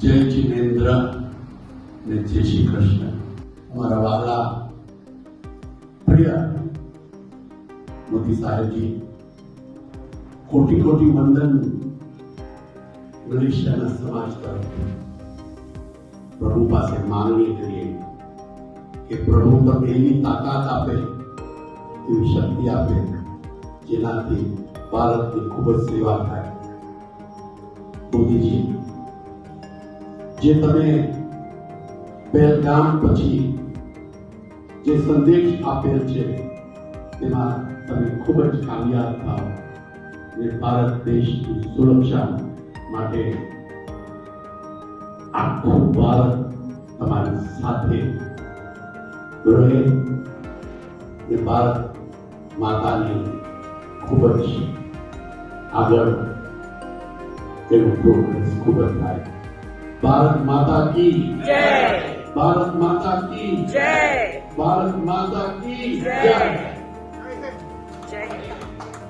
જય જિનેન્દ્ર ને જય શ્રી કૃષ્ણ. અમારા વાલા પ્રિય મોદી સાહેબજી, કોટી કોટી વંદન મલેશિયાના સમાજ તરફથી. પ્રભુ પાસે માંગણી કરીએ કે પ્રભુ તમને એવી તાકાત આપે, એવી શક્તિ આપે, જેનાથી ભારતની ખૂબ જ સેવા થાય. મોદીજી, જે તમે પહેલગામ પછી જે સંદેશ આપેલ છે તેમાં તમે ખૂબ જ કામયાબ થાવ અને ભારત દેશની સુરક્ષા માટે આખું ભારત તમારી સાથે રહે અને ભારત માતાની ખૂબ જ આગળ એનું પ્રોગ્રેસ ખૂબ જ થાય. भारत माता की जय, भारत माता की जय, भारत माता की जय.